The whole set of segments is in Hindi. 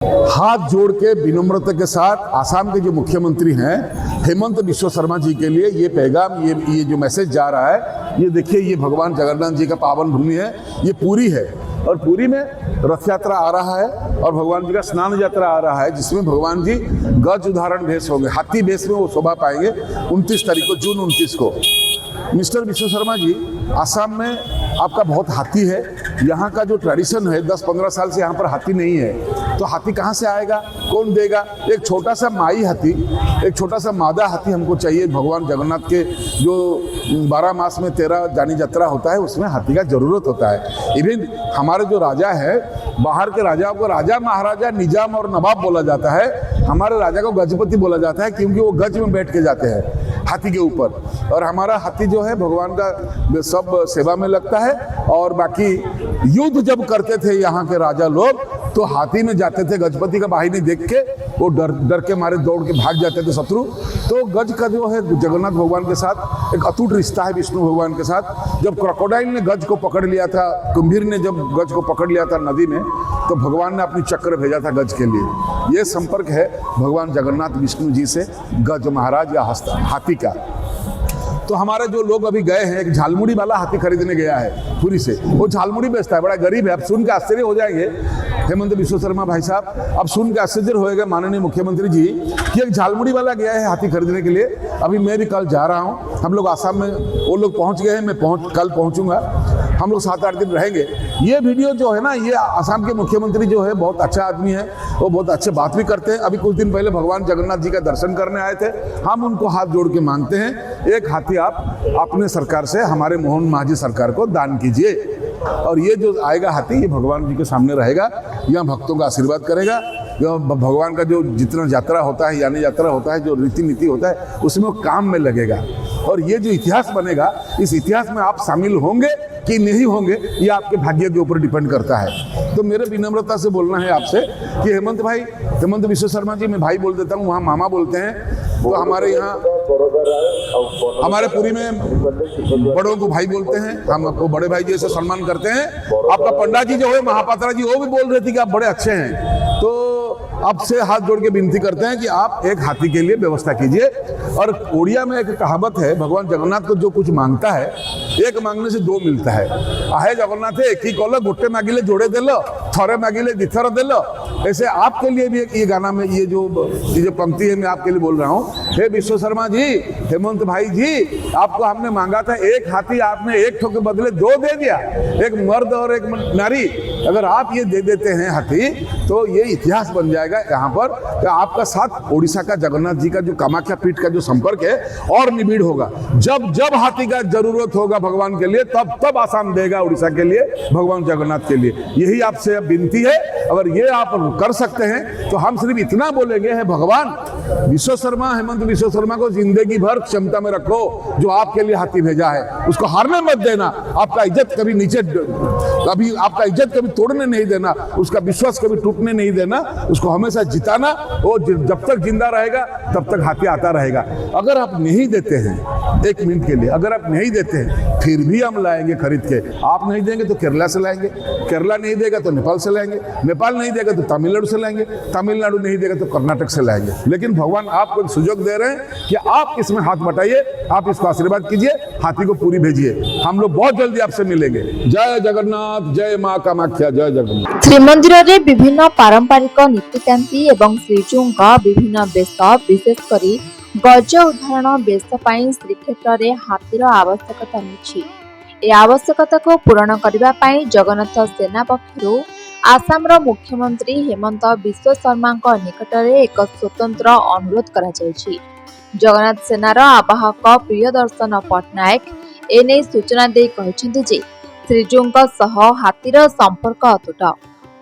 हाथ जोड़ के विनम्रता के साथ आसाम के जो मुख्यमंत्री हैं हेमंत बिश्व शर्मा जी के लिए ये पैगाम, ये जो मैसेज जा रहा है, ये देखिए, ये भगवान जगन्नाथ जी का पावन भूमि है, ये पुरी है और पुरी में रथ यात्रा आ रहा है और भगवान जी का स्नान यात्रा आ रहा है, जिसमें भगवान जी गज उदाहरण भेष होंगे, हाथी भेष में वो शोभा पाएंगे 29 तारीख को, जून 29 को। मिस्टर विश्व शर्मा जी, आसाम में आपका बहुत हाथी है, यहाँ का जो ट्रेडिशन है 10-15 साल से यहाँ पर हाथी नहीं है, तो हाथी कहाँ से आएगा, कौन देगा? एक छोटा सा माई हाथी, एक छोटा सा मादा हाथी हमको चाहिए। भगवान जगन्नाथ के जो 12 मास में 13 जानी यात्रा होता है, उसमें हाथी का जरूरत होता है। इवन हमारे जो राजा है, बाहर के राजाओं को राजा, महाराजा, निजाम और नवाब बोला जाता है, हमारे राजा को गजपति बोला जाता है, क्योंकि वो गज में बैठ के जाते हैं हाथी के ऊपर। और हमारा हाथी जो है भगवान का सब सेवा में लगता है। और बाकी युद्ध जब करते थे यहाँ के राजा लोग, तो हाथी में जाते थे, गजपति का वाहिनी देख के वो डर के मारे दौड़ के भाग जाते थे शत्रु। तो गज का जो है जगन्नाथ भगवान के साथ एक अटूट रिश्ता है विष्णु भगवान के साथ। जब क्रोकोडाइल ने गज को पकड़ लिया था, कुंभीर ने जब गज को पकड़ लिया था नदी में, तो भगवान ने अपनी चक्र भेजा था गज के लिए। ये संपर्क है भगवान जगन्नाथ विष्णु जी से गज महाराज या हाथी का। तो हमारे जो लोग अभी गए हैं, एक झालमुड़ी वाला हाथी खरीदने गया है पुरी से, वो झालमुड़ी बेचता है, बड़ा गरीब है। अब सुन के आश्चर्य हो जाएंगे हेमंत बिश्व शर्मा भाई साहब, अब सुन के आश्चर्य होएगा माननीय मुख्यमंत्री जी कि एक झालमुड़ी वाला गया है हाथी खरीदने के लिए। अभी मैं भी कल जा रहा हूँ, हम लोग आसाम में, वो लोग पहुँच गए हैं, मैं कल पहुँचूंगा, हम लोग 7-8 दिन रहेंगे। ये वीडियो जो है ना, ये आसाम के मुख्यमंत्री जो है बहुत अच्छा आदमी है, वो बहुत अच्छे बात भी करते हैं। अभी कुछ दिन पहले भगवान जगन्नाथ जी का दर्शन करने आए थे, हम उनको हाथ जोड़ के मांगते हैं, एक हाथी आप अपने सरकार से हमारे मोहन माझी सरकार को दान कीजिए। और ये जो आएगा हाथी, ये भगवान जी के सामने रहेगा, यहाँ भक्तों का आशीर्वाद करेगा। यह भगवान का जो जितना यात्रा होता है, यानी यात्रा होता है, जो रीति नीति होता है, उसमें वो काम में लगेगा। और ये जो इतिहास बनेगा, इस इतिहास में आप शामिल होंगे कि नहीं होंगे, ये आपके भाग्य के ऊपर डिपेंड करता है। तो मेरे विनम्रता से बोलना है आपसे कि हेमंत भाई, हेमंत बिश्व शर्मा जी, मैं भाई बोल देता हूँ, वहाँ मामा बोलते हैं। तो हमारे यहाँ, हमारे पुरी में बड़ों को भाई बोलते हैं, हम आपको बड़े भाई जैसे सम्मान करते हैं। आपका पंडा जी जो है, महापात्रा जी, वो भी बोल रहे थे कि आप बड़े अच्छे हैं। तो आपसे हाथ जोड़ के विनती करते हैं कि आप एक हाथी के लिए व्यवस्था कीजिए। और ओडिया में एक कहावत है, भगवान जगन्नाथ को जो कुछ मांगता है, एक मांगने से 2 मिलता है। आहे जगन्नाथ एक ही कल, गोटे मांगिले जोड़े देलो, थरे मांगिले दिथर देलो। ऐसे आपके लिए भी ये गाना में ये जो पंक्ति है, मैं आपके लिए बोल रहा हूँ। हे विश्व शर्मा जी, हेमंत भाई जी, आपको हमने मांगा था एक हाथी, आपने एक ठो के बदले 2 दे दिया, एक मर्द और एक नारी। अगर आप ये दे देते हैं हाथी, तो ये इतिहास बन जाएगा यहाँ पर कि आपका साथ ओडिशा का जगन्नाथ जी का जो कामाख्या पीठ का जो संपर्क है और निबिड़ होगा। जब जब हाथी का जरूरत होगा भगवान के लिए, तब तब आसाम देगा उड़ीसा के लिए, भगवान जगन्नाथ के लिए। यही आपसे विनती है। अगर ये आप कर सकते हैं तो हम सिर्फ इतना बोलेंगे, है भगवान विश्व शर्मा, हेमंत बिश्व शर्मा को जिंदगी भर क्षमता में रखो, जो आपके लिए हाथी भेजा है उसको हारने मत देना। आपका इज्जत कभी नीचे, कभी आपका इज्जत कभी तोड़ने नहीं देना, उसका विश्वास कभी टूटने नहीं देना, उसको हमेशा जिताना। वो जब तक जिंदा रहेगा तब तक हाथी आता रहेगा। अगर आप नहीं देते हैं 1 मिनट के लिए, अगर आप नहीं देते हैं, फिर भी हम लाएंगे खरीद के। आप नहीं देंगे तो केरला से लाएंगे, केरला नहीं देगा तो नेपाल से लाएंगे, नेपाल नहीं देगा तो तमिलनाडु से लाएंगे, तमिलनाडु नहीं देगा तो कर्नाटक से लाएंगे। लेकिन भगवान आपको एक सुयोग दे रहे हैं कि आप इसमें हाथ बटाइए, आप इसको आशीर्वाद कीजिए, हाथी को पूरी भेजिए। हम लोग बहुत जल्दी आपसे मिलेंगे। जय जगन्नाथ, जय माँ कामाख्या, जय जगन्नाथ। श्रीमंदिर रे विभिन्न पारंपरिक नीतिकांति एवं श्रीजूंका विभिन्न बेश, विशेषकर गज उदाहरण बेश पाई श्रीक्षेत्र रे हाथीर आवश्यकता रही। ए आवश्यकता को पूरण करने पाई जगन्नाथ सेना पक्षरु आसामर मुख्यमंत्री हेमंत बिश्व शर्मा निकट में एक स्वतंत्र अनुरोध करा जायछि। जगन्नाथ सेनार आवाहक प्रियदर्शन पट्टनायक एने सूचना दे कहिसेंति जे श्रीजूंक सह हाथीर संपर्क अतुट।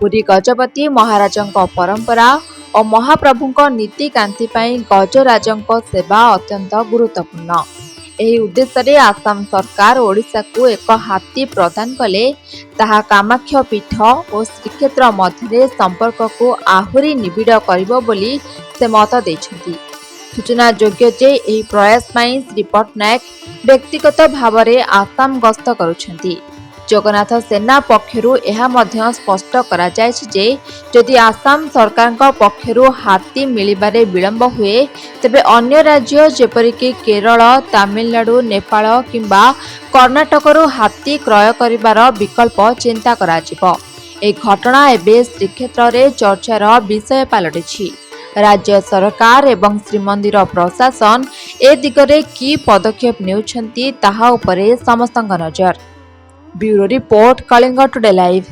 पुरी गजपति महाराजंक परंपरा और महाप्रभुंक नीतिकांति पाई गजराजंक सेवा अत्यंत गुरुत्वपूर्ण। एही उद्देश्य रे आसाम सरकार ओडिशा को एक हाथी प्रदान कले ताहा कामाख्या पीठ और श्रीक्षेत्र मध्य संपर्क को आहुरी निबिड़ करिबो बोली से मत दैछथि। सूचना योग्य जे एही प्रयास पाई श्री पट्टनायक व्यक्तिगत भाव में आसाम गस्त करुछथि। जगन्नाथ सेना पक्षरु एहा मध्य स्पष्ट करा जायछि जे जदि आसाम सरकारक पक्षरु हाथी मिलिबारे विलंब हुए तेबे अन्य राज्य जेपरिक केरल, तमिलनाडु, नेपाल किंबा कर्णाटकरू हाथी क्रय करिबार विकल्प चिंता कराजिबो। ए घटना एबे श्रीक्षेत्र रे चर्चार विषय पलटिछि। राज्य सरकार एवं श्रीमंदिर प्रशासन ए दिगरे की पदक्षेप नेउछंती ताहा उपरे समस्तଙ୍କ नजर। Bureau report Kalinga today live.